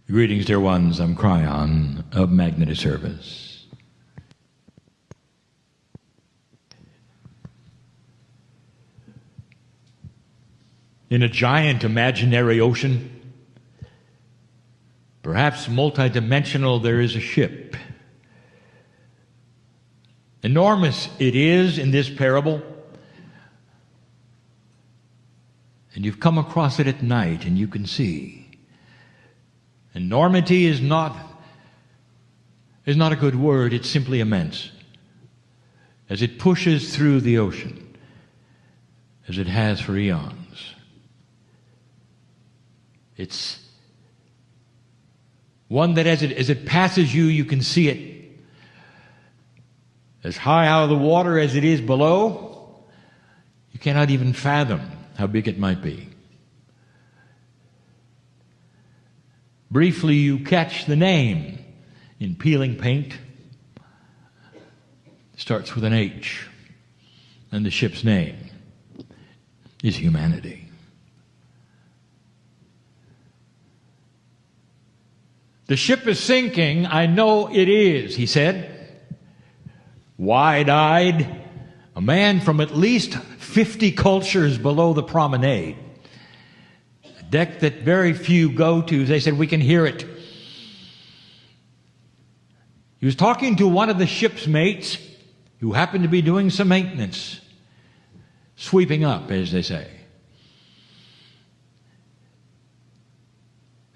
Greetings, dear ones. I'm Kerayon of Magnetic Service. In a giant imaginary ocean, perhaps multidimensional, there is a ship. Enormous it is in this parable. And you've come across it at night and you can see. Enormity is not a good word, it's simply immense. As it pushes through the ocean, as it has for eons. It's one that as it passes you, you can see it. As high out of the water as it is below, you cannot even fathom how big it might be. Briefly, you catch the name in peeling paint. It starts with an H, and the ship's name is humanity. The ship is sinking, I know it is, he said. Wide-eyed, a man from at least 50 cultures below the promenade. Deck that very few go to. They said, we can hear it. He was talking to one of the ship's mates who happened to be doing some maintenance, sweeping up, as they say.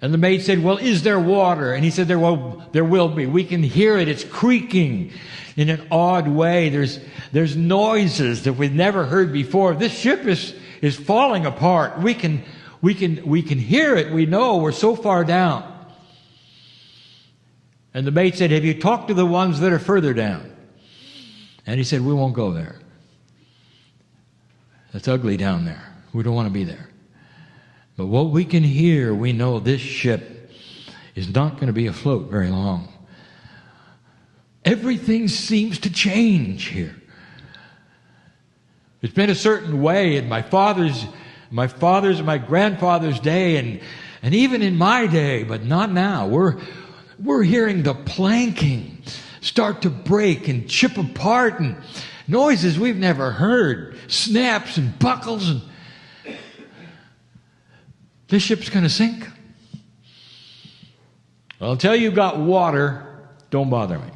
And the mate said, well, is there water? And he said, there will be. We can hear it. It's creaking in an odd way. There's noises that we've never heard before. This ship is falling apart. We can hear it. We know we're so far down. And the mate said, have you talked to the ones that are further down? And he said, we won't go there. It's ugly down there. We don't want to be there. But what we can hear, we know this ship is not going to be afloat very long. Everything seems to change here. It's been a certain way in my father's and my grandfather's day, and even in my day, but not now. We're hearing the planking start to break and chip apart, and noises we've never heard, snaps and buckles, and this ship's going to sink. Well, until you got water, don't bother me.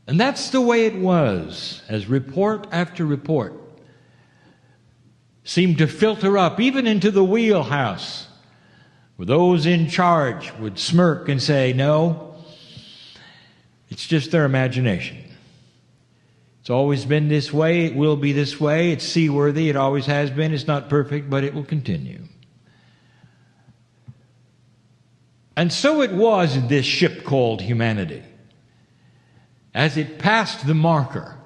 And that's the way it was, as report after report seemed to filter up, even into the wheelhouse, where those in charge would smirk and say, no, it's just their imagination. It's always been this way, it will be this way, it's seaworthy, it always has been, it's not perfect, but it will continue. And so it was in this ship called humanity. As it passed the marker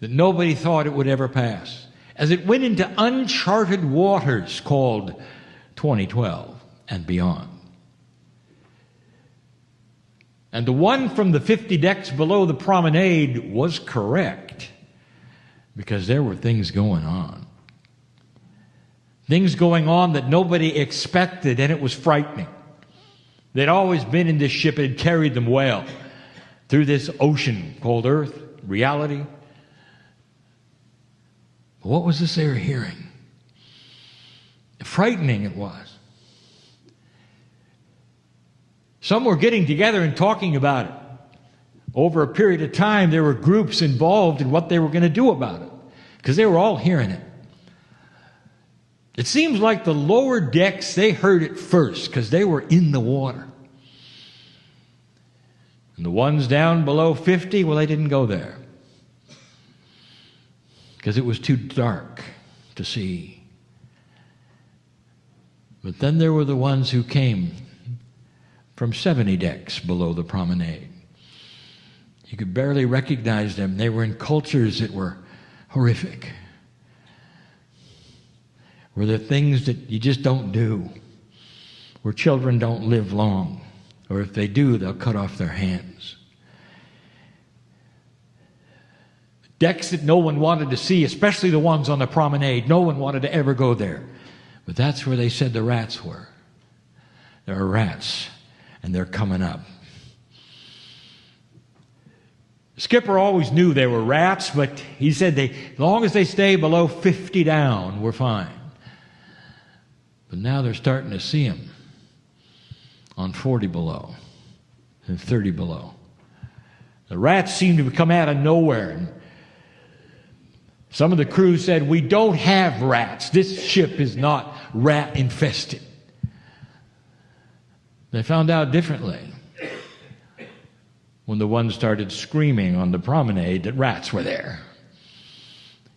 that nobody thought it would ever pass, as it went into uncharted waters called 2012 and beyond. And the one from the 50 decks below the promenade was correct, because there were things going on. Things going on that nobody expected, and it was frightening. They'd always been in this ship, it had carried them well through this ocean called Earth, reality. What was this they were hearing? Frightening it was. Some were getting together and talking about it. Over a period of time, there were groups involved in what they were going to do about it, because they were all hearing it. It seems like the lower decks, they heard it first, because they were in the water. And the ones down below 50, well, they didn't go there, because it was too dark to see. But then there were the ones who came from 70 decks below the promenade. You could barely recognize them. They were in cultures that were horrific, where there are things that you just don't do, where children don't live long, or if they do, they'll cut off their hands. Decks that no one wanted to see, especially the ones on the promenade. No one wanted to ever go there. But that's where they said the rats were. There are rats, and they're coming up. The skipper always knew they were rats, but he said as long as they stay below 50 down, we're fine. But now they're starting to see them on 40 below and 30 below. The rats seem to come out of nowhere. And some of the crew said, we don't have rats. This ship is not rat infested. They found out differently when the one started screaming on the promenade that rats were there.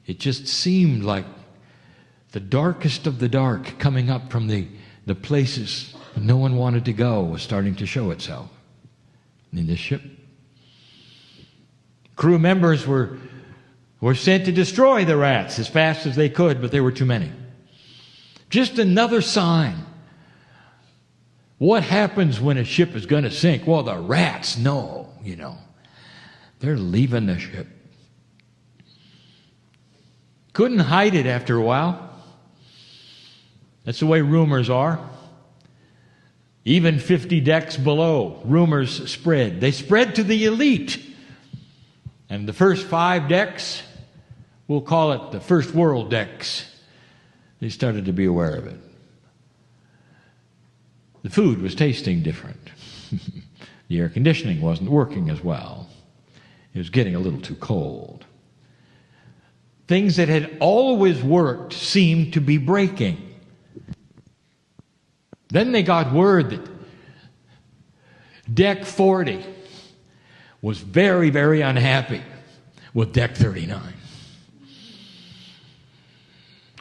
It just seemed like the darkest of the dark coming up from the places no one wanted to go was starting to show itself in this ship. Crew members were sent to destroy the rats as fast as they could, but there were too many. Just another sign. What happens when a ship is going to sink? Well, the rats know, They're leaving the ship. Couldn't hide it after a while. That's the way rumors are. Even 50 decks below, rumors spread. They spread to the elite. And the first 5 decks, we'll call it the first world decks, they started to be aware of it. The food was tasting different. The air conditioning wasn't working as well. It was getting a little too cold. Things that had always worked seemed to be breaking. Then they got word that Deck 40 was very, very unhappy with Deck 39.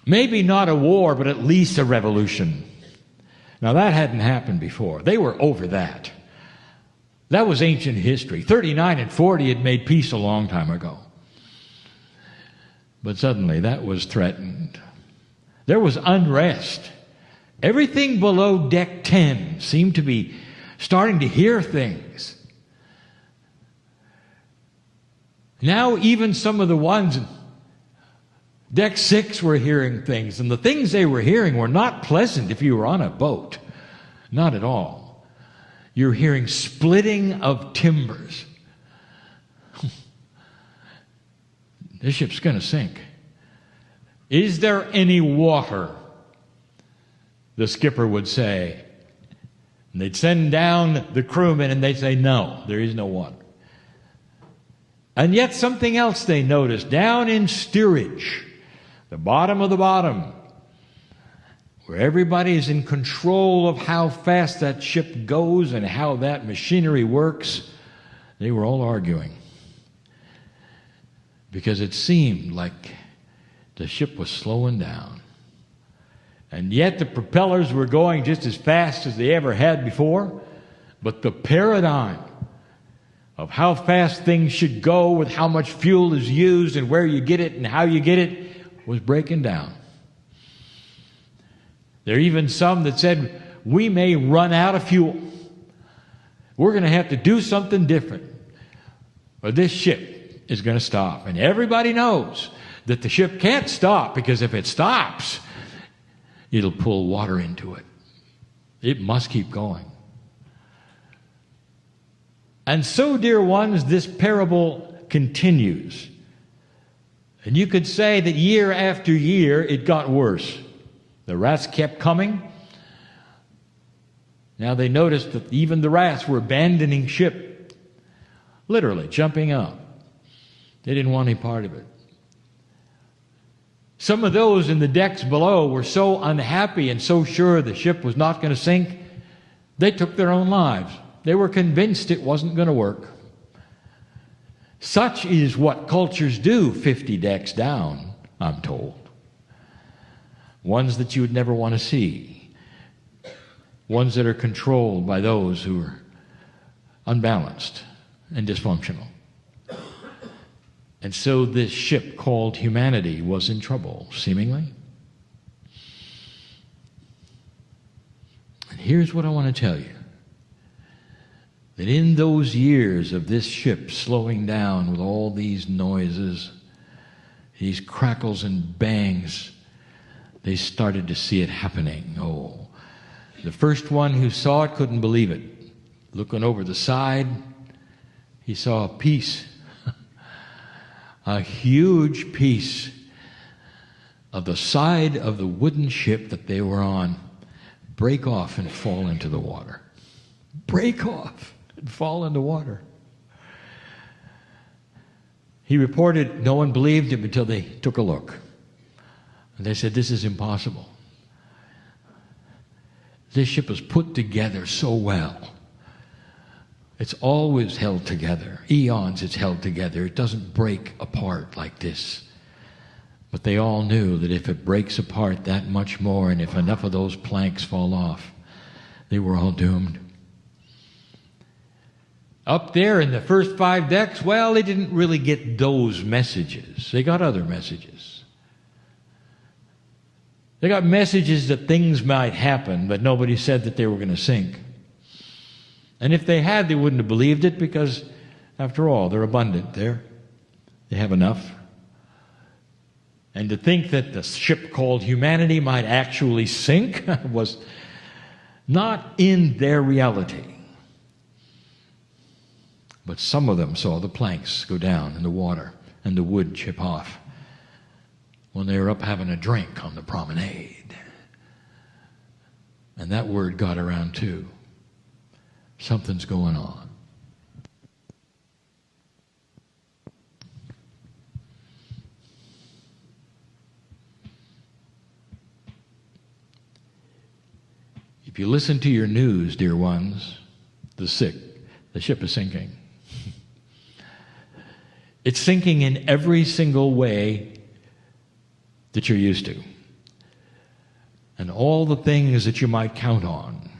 Maybe not a war, but at least a revolution. Now, that hadn't happened before. They were over that. That was ancient history. 39 and 40 had made peace a long time ago. But suddenly that was threatened. There was unrest. Everything below Deck 10 seemed to be starting to hear things. Now even some of the ones in Deck 6 were hearing things, and the things they were hearing were not pleasant if you were on a boat. Not at all. You're hearing splitting of timbers. This ship's going to sink. Is there any water? The skipper would say. And they'd send down the crewmen and they'd say, no, there is no water. And yet something else they noticed. Down in steerage, the bottom of the bottom, where everybody is in control of how fast that ship goes and how that machinery works, they were all arguing. Because it seemed like the ship was slowing down. And yet the propellers were going just as fast as they ever had before. But the paradigm of how fast things should go with how much fuel is used and where you get it and how you get it was breaking down. There are even some that said, we may run out of fuel. We're going to have to do something different. Or this ship is going to stop. And everybody knows that the ship can't stop, because if it stops, it'll pull water into it. It must keep going. And so, dear ones, this parable continues. And you could say that year after year it got worse. The rats kept coming. Now they noticed that even the rats were abandoning ship, literally jumping out. They didn't want any part of it. Some of those in the decks below were so unhappy and so sure the ship was not going to sink, they took their own lives. They were convinced it wasn't going to work. Such is what cultures do 50 decks down, I'm told. Ones that you would never want to see. Ones that are controlled by those who are unbalanced and dysfunctional. And so this ship called humanity was in trouble, seemingly. And here's what I want to tell you. That in those years of this ship slowing down with all these noises, these crackles and bangs, they started to see it happening. Oh, The first one who saw it couldn't believe it. Looking over the side, he saw a piece, a huge piece of the side of the wooden ship that they were on break off and fall into the water. Break off and fall in the water. He reported no one believed him until they took a look. And they said, this is impossible. This ship was put together so well. It's always held together. Eons it's held together. It doesn't break apart like this. But they all knew that if it breaks apart that much more, and if enough of those planks fall off, they were all doomed. Up there in the first 5 decks, well, they didn't really get those messages. They got other messages. They got messages that things might happen, but nobody said that they were going to sink. And if they had, they wouldn't have believed it because, after all, they're abundant there. They have enough. And to think that the ship called humanity might actually sink was not in their reality. But some of them saw the planks go down in the water and the wood chip off when they were up having a drink on the promenade. And that word got around too. Something's going on. If you listen to your news, dear ones, the ship is sinking. It's sinking in every single way that you're used to. And all the things that you might count on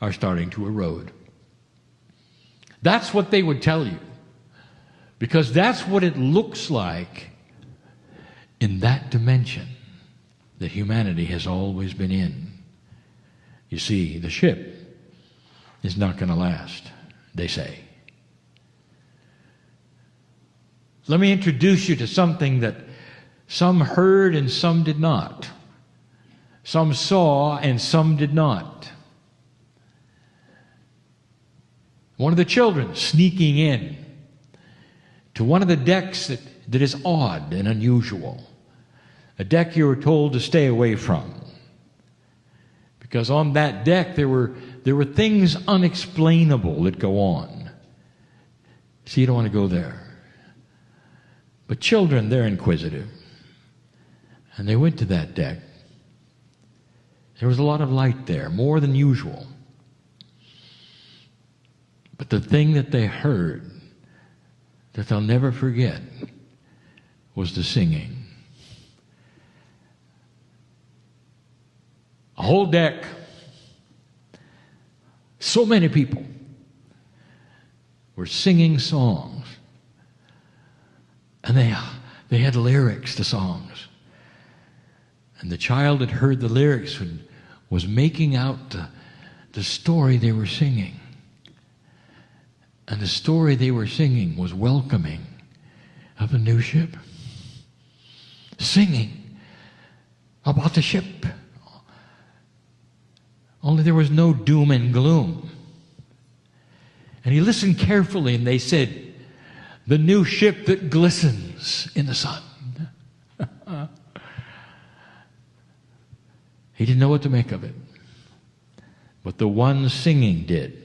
are starting to erode. That's what they would tell you, because that's what it looks like in that dimension that humanity has always been in. You see, the ship is not going to last, they say. Let me introduce you to something that some heard and some did not. Some saw and some did not. One of the children sneaking in to one of the decks that is odd and unusual. A deck you were told to stay away from. Because on that deck there were things unexplainable that go on. So you don't want to go there. But children, they're inquisitive. And they went to that deck. There was a lot of light there, more than usual. But the thing that they heard, that they'll never forget, was the singing. A whole deck. So many people were singing songs. And they had lyrics to songs. And the child that heard the lyrics was making out the story they were singing. And the story they were singing was welcoming of a new ship. Singing about the ship. Only there was no doom and gloom. And he listened carefully, and they said, the new ship that glistens in the sun. He didn't know what to make of it. But the one singing did.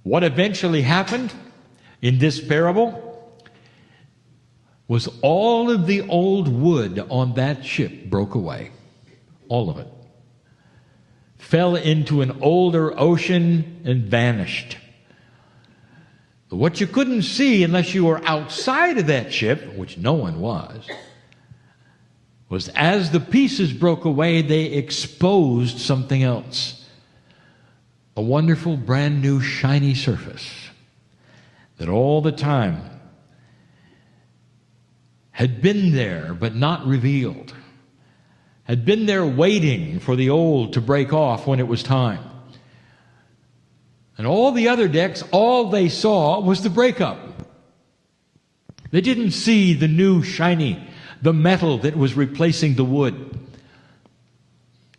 What eventually happened in this parable was all of the old wood on that ship broke away. All of it. Fell into an older ocean and vanished. But what you couldn't see unless you were outside of that ship, which no one was as the pieces broke away, they exposed something else. A wonderful, brand new, shiny surface that all the time had been there but not revealed. Had been there waiting for the old to break off when it was time. And all the other decks, all they saw was the breakup. They didn't see the new, shiny, the metal that was replacing the wood.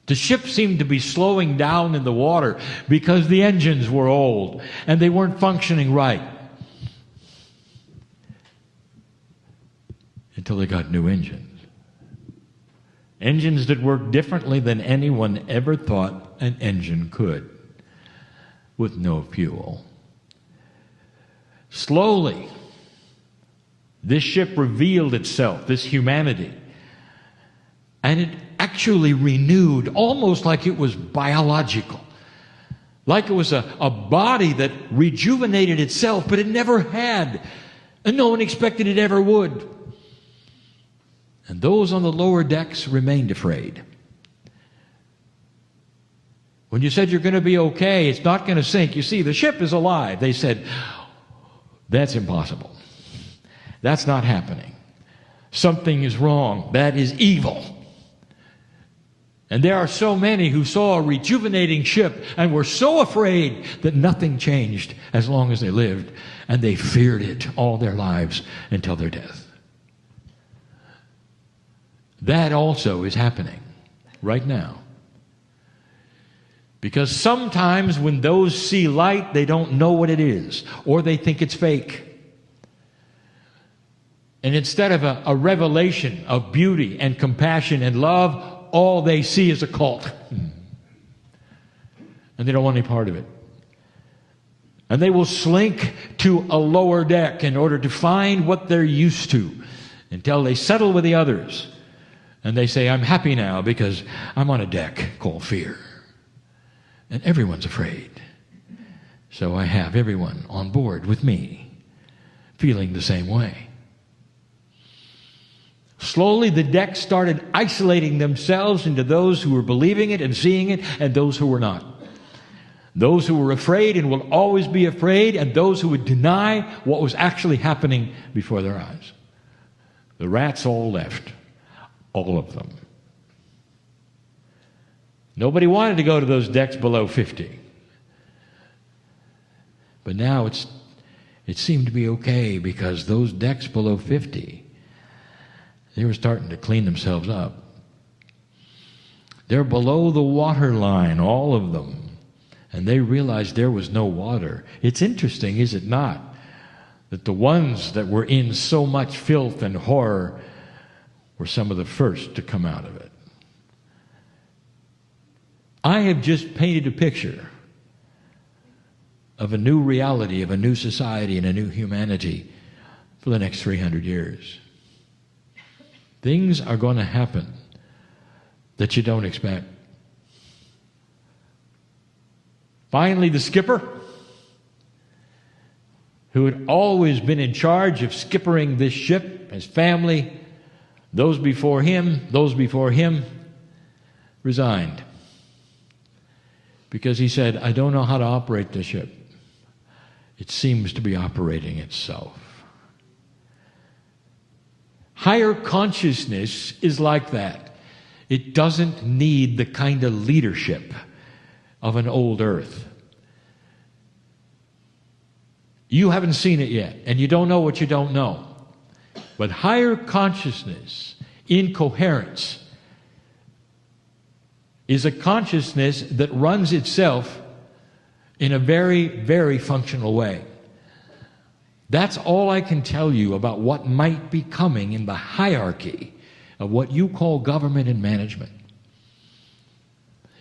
The ship seemed to be slowing down in the water because the engines were old and they weren't functioning right. Until they got new engines. Engines that worked differently than anyone ever thought an engine could, with no fuel. Slowly, this ship revealed itself, this humanity, and it actually renewed, almost like it was biological, like it was a body that rejuvenated itself, but it never had, and no one expected it ever would. And those on the lower decks remained afraid. When you said you're going to be okay, it's not going to sink. You see, the ship is alive. They said, that's impossible. That's not happening. Something is wrong. That is evil. And there are so many who saw a rejuvenating ship and were so afraid that nothing changed as long as they lived, and they feared it all their lives until their death. That also is happening right now. Because sometimes when those see light, they don't know what it is, or they think it's fake. And instead of a revelation of beauty and compassion and love, all they see is a cult. And they don't want any part of it. And they will slink to a lower deck in order to find what they're used to until they settle with the others. And they say, I'm happy now because I'm on a deck called fear. And everyone's afraid. So I have everyone on board with me, feeling the same way. Slowly the deck started isolating themselves into those who were believing it and seeing it, and those who were not. Those who were afraid and will always be afraid, and those who would deny what was actually happening before their eyes. The rats all left. All of them. Nobody wanted to go to those decks below 50. But now it seemed to be okay, because those decks below 50, they were starting to clean themselves up. They're below the water line, all of them. And they realized there was no water. It's interesting, is it not, that the ones that were in so much filth and horror were some of the first to come out of it. I have just painted a picture of a new reality, of a new society and a new humanity for the next 300 years. Things are going to happen that you don't expect. Finally, the skipper, who had always been in charge of skippering this ship, his family, those before him, resigned. Because he said, I don't know how to operate the ship. It seems to be operating itself. Higher consciousness is like that. It doesn't need the kind of leadership of an old earth. You haven't seen it yet, and you don't know what you don't know. But higher consciousness in coherence is a consciousness that runs itself in a very, very functional way. That's all I can tell you about what might be coming in the hierarchy of what you call government and management.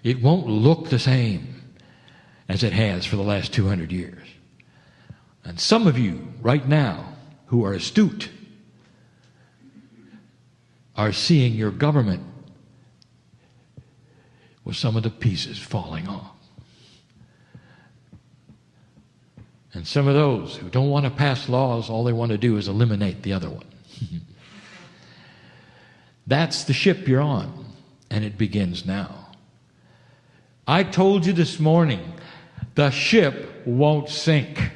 It won't look the same as it has for the last 200 years. And some of you right now who are astute are seeing your government with some of the pieces falling off. And some of those who don't want to pass laws, all they want to do is eliminate the other one. That's the ship you're on, and it begins now. I told you this morning, the ship won't sink.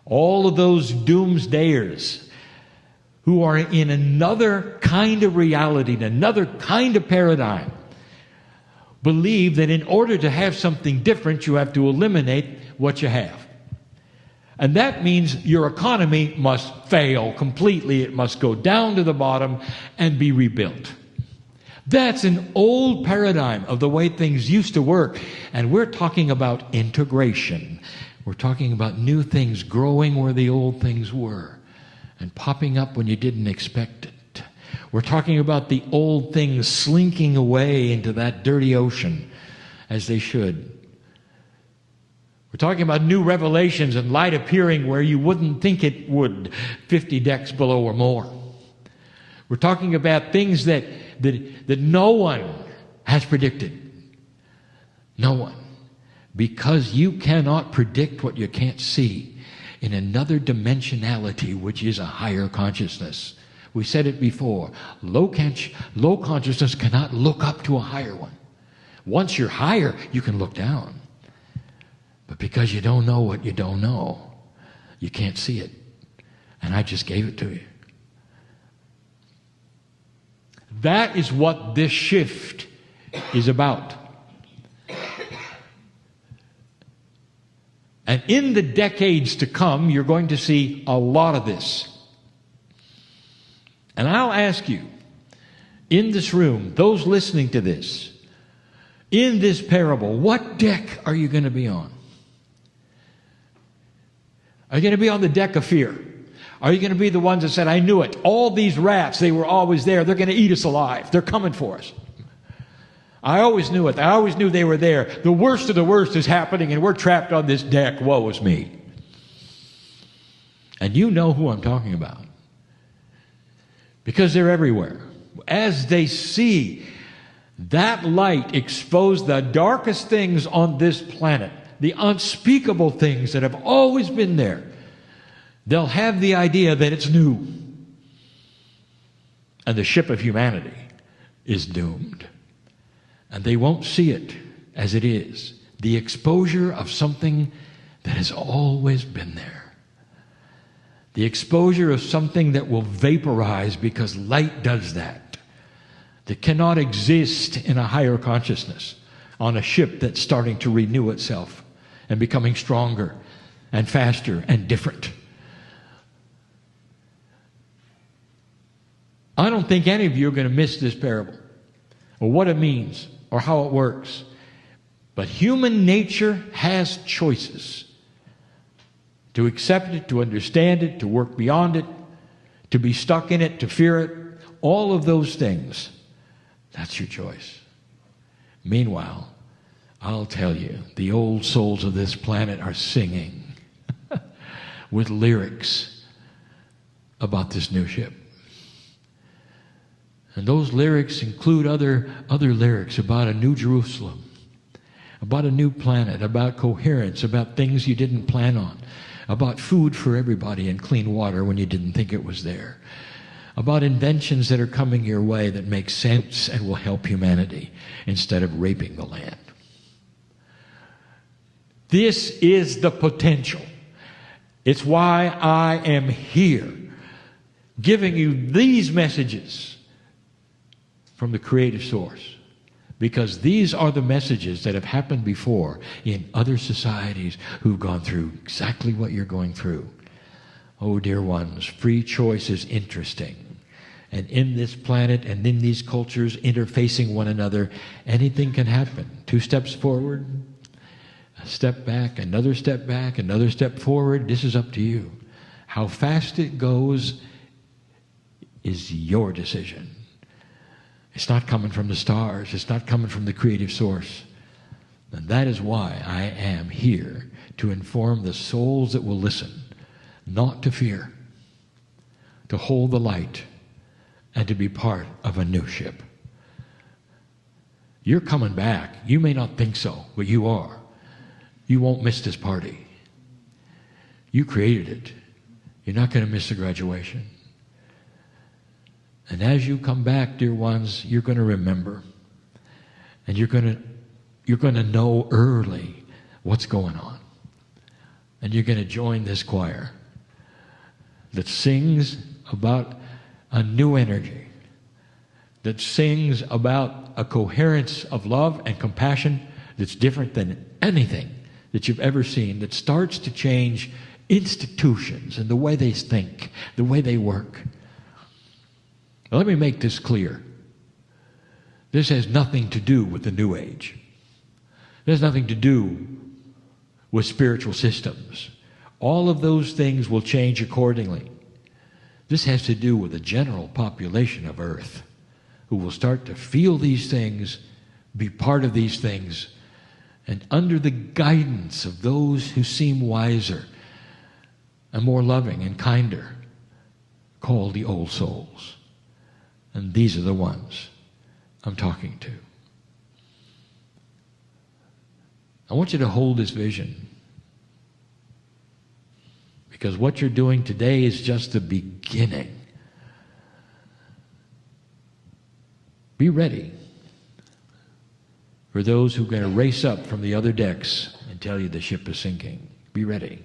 All of those doomsdayers who are in another kind of reality, in another kind of paradigm, believe that in order to have something different, you have to eliminate what you have. And that means your economy must fail completely. It must go down to the bottom and be rebuilt. That's an old paradigm of the way things used to work. And we're talking about integration. We're talking about new things growing where the old things were and popping up when you didn't expect it. We're talking about the old things slinking away into that dirty ocean as they should. We're talking about new revelations and light appearing where you wouldn't think it would, 50 decks below or more. We're talking about things that no one has predicted. No one. Because you cannot predict what you can't see in another dimensionality, which is a higher consciousness. We said it before. Low consciousness cannot look up to a higher one. Once you're higher, you can look down. But because you don't know what you don't know, you can't see it. And I just gave it to you. That is what this shift is about. And in the decades to come, you're going to see a lot of this. And I'll ask you, in this room, those listening to this, in this parable, what deck are you going to be on? Are you going to be on the deck of fear? Are you going to be the ones that said, I knew it. All these rats, they were always there. They're going to eat us alive. They're coming for us. I always knew it. I always knew they were there. The worst of the worst is happening and we're trapped on this deck. Woe is me. And you know who I'm talking about. Because they're everywhere. As they see that light expose the darkest things on this planet, the unspeakable things that have always been there, they'll have the idea that it's new. And the ship of humanity is doomed. And they won't see it as it is. The exposure of something that has always been there. The exposure of something that will vaporize because light does that. That cannot exist in a higher consciousness on a ship that's starting to renew itself and becoming stronger and faster and different. I don't think any of you are going to miss this parable or what it means or how it works. But human nature has choices. To accept it, to understand it, to work beyond it, to be stuck in it, to fear it, all of those things, that's your choice. Meanwhile, I'll tell you, the old souls of this planet are singing with lyrics about this new ship. And those lyrics include other lyrics about a new Jerusalem, about a new planet, about coherence, about things you didn't plan on, about food for everybody and clean water when you didn't think it was there, about inventions that are coming your way that make sense and will help humanity instead of raping the land. This is the potential. It's why I am here, giving you these messages from the creative source. Because these are the messages that have happened before in other societies who've gone through exactly what you're going through. Oh, dear ones, free choice is interesting. And in this planet and in these cultures interfacing one another, anything can happen. 2 steps forward, a step back, another step forward. This is up to you. How fast it goes is your decision. It's not coming from the stars. It's not coming from the creative source. And that is why I am here, to inform the souls that will listen, not to fear, to hold the light, and to be part of a new ship. You're coming back. You may not think so, but you are. You won't miss this party. You created it. You're not going to miss the graduation. And as you come back, dear ones, you're going to remember. And you're going to know early what's going on. And you're going to join this choir that sings about a new energy, that sings about a coherence of love and compassion that's different than anything that you've ever seen, that starts to change institutions and the way they think, the way they work. Now, let me make this clear. This has nothing to do with the New Age. It has nothing to do with spiritual systems. All of those things will change accordingly. This has to do with the general population of Earth, who will start to feel these things, be part of these things, and under the guidance of those who seem wiser and more loving and kinder, called the old souls. And these are the ones I'm talking to. I want you to hold this vision, because what you're doing today is just the beginning. Be ready for those who are going to race up from the other decks and tell you the ship is sinking. Be ready.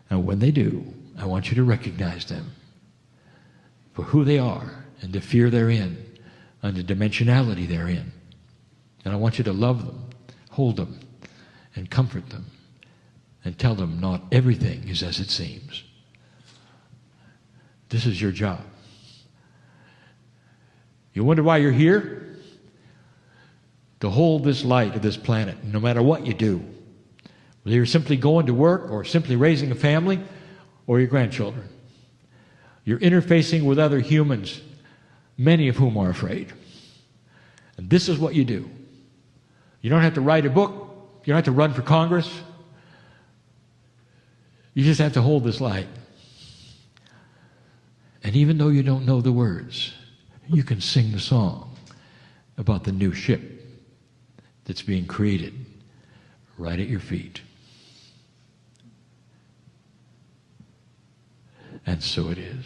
And when they do, I want you to recognize them for who they are and the fear they're in and the dimensionality they're in. And I want you to love them, hold them, and comfort them, and tell them not everything is as it seems. This is your job. You wonder why you're here? To hold this light of this planet, no matter what you do. Whether you're simply going to work or simply raising a family or your grandchildren. You're interfacing with other humans, many of whom are afraid. And this is what you do. You don't have to write a book. You don't have to run for Congress. You just have to hold this light. And even though you don't know the words, you can sing the song about the new ship that's being created right at your feet. And so it is.